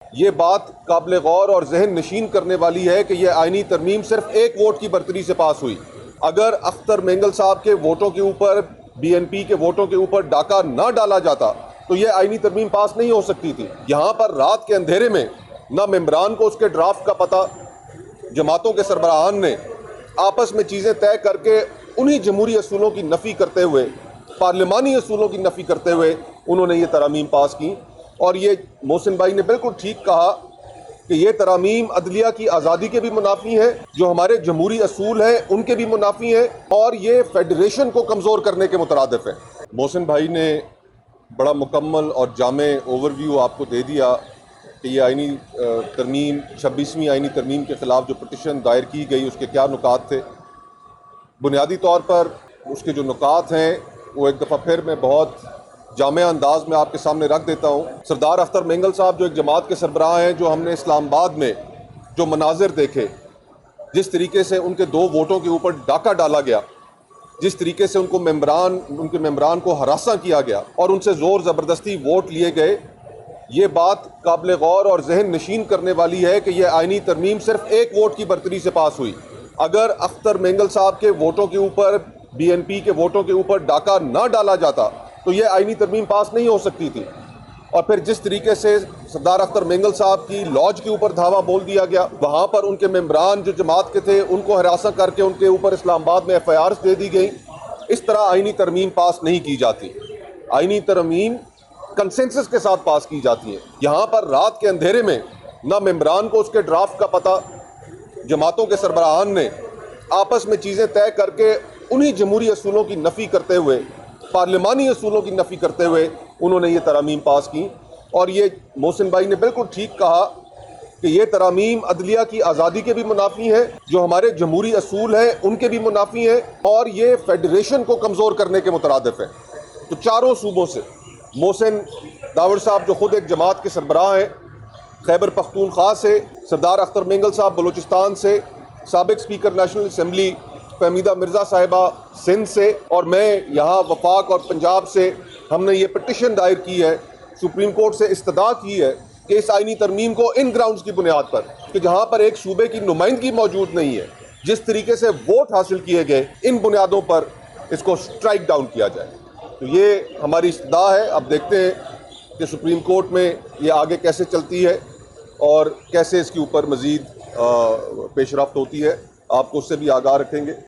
ये बात काबिल गौर और जहन नशीन करने वाली है कि यह आइनी तरमीम सिर्फ एक वोट की बरतरी से पास हुई। अगर अख्तर मेंगल साहब के वोटों के ऊपर, BNP के वोटों के ऊपर डाका ना डाला जाता तो यह आइनी तरमीम पास नहीं हो सकती थी। यहाँ पर रात के अंधेरे में ना मेम्बरान को उसके ड्राफ्ट का पता, जमातों के सरबराहान ने आपस में चीज़ें तय करके उन्हीं जमहूरी असूलों की नफ़ी करते हुए, पार्लिमानी असूलों की नफ़ी करते हुए उन्होंने ये तरामीम पास की। और ये मोहसिन भाई ने बिल्कुल ठीक कहा कि ये तरामीम अदलिया की आज़ादी के भी मुनाफी हैं, जो हमारे जमहूरी असूल हैं उनके भी मुनाफी हैं, और ये फेडरेशन को कमज़ोर करने के मुतरादिफ है। मोहसिन भाई ने बड़ा मुकम्मल और जामे ओवरव्यू आपको दे दिया कि ये आइनी तरमीम, 26वीं आइनी तरमीम के ख़िलाफ़ जो पटिशन दायर की गई उसके क्या नुकात थे। बुनियादी तौर पर उसके जो नुकात हैं वो एक दफ़ा फिर मैं बहुत जामे अंदाज में आपके सामने रख देता हूँ। सरदार अख्तर मेंगल साहब जो एक जमात के सरबराह हैं, जो हमने इस्लामाबाद में जो मनाजिर देखे, जिस तरीके से उनके 2 वोटों के ऊपर डाका डाला गया, जिस तरीके से उनके मेम्बरान को हरासा किया गया और उनसे ज़ोर ज़बरदस्ती वोट लिए गए, ये बात काबिल गौर और जहन नशीन करने वाली है कि यह आइनी तरमीम सिर्फ एक वोट की बरतरी से पास हुई। अगर अख्तर मेंगल साहब के वोटों के ऊपर, BNP के वोटों के ऊपर डाका ना डाला जाता तो यह आइनी तरमीम पास नहीं हो सकती थी। और फिर जिस तरीके से सरदार अख्तर मेंगल साहब की लॉज के ऊपर धावा बोल दिया गया, वहाँ पर उनके मेम्बरान जो जमात के थे उनको हरासा करके उनके ऊपर इस्लामाबाद में FIRs दे दी गई। इस तरह आइनी तरमीम पास नहीं की जाती। आइनी तरमीम कंसेंसस के साथ पास की जाती है। यहाँ पर रात के अंधेरे में ना मेम्बरान को उसके ड्राफ्ट का पता, जमातों के सरबराहान ने आपस में चीज़ें तय करके उन्हीं जमहूरी असूलों की नफ़ी करते हुए, पार्लिमानी असूलों की नफ़ी करते हुए उन्होंने ये तरामीम पास की। और ये मोहसिन भाई ने बिल्कुल ठीक कहा कि ये तरामीम अदलिया की आज़ादी के भी मुनाफी हैं, जो हमारे जमहूरी असूल हैं उनके भी मुनाफी हैं, और ये फेडरेशन को कमज़ोर करने के मुतरादिफ है। तो चारों सूबों से मोहसिन दावर साहब जो ख़ुद एक जमात के सरबराह हैं, खैबर पख्तूनख्वा से सरदार अख्तर मेंगल साहब बलूचिस्तान से, साबिक speaker national assembly Fahmida Mirza साहिबा सिंध से, और मैं यहाँ वफाक और पंजाब से, हमने ये पटिशन दायर की है, सुप्रीम कोर्ट से इस्तदा की है कि इस आइनी तरमीम को इन ग्राउंड्स की बुनियाद पर, कि जहाँ पर एक सूबे की नुमाइंदगी मौजूद नहीं है, जिस तरीके से वोट हासिल किए गए, इन बुनियादों पर इसको स्ट्राइक डाउन किया जाए। तो ये हमारी इस्तदा है। अब देखते हैं कि सुप्रीम कोर्ट में ये आगे कैसे चलती है और कैसे इसके ऊपर मज़ीद पेशरफ्त होती है। आपको उससे भी आगाह रखेंगे।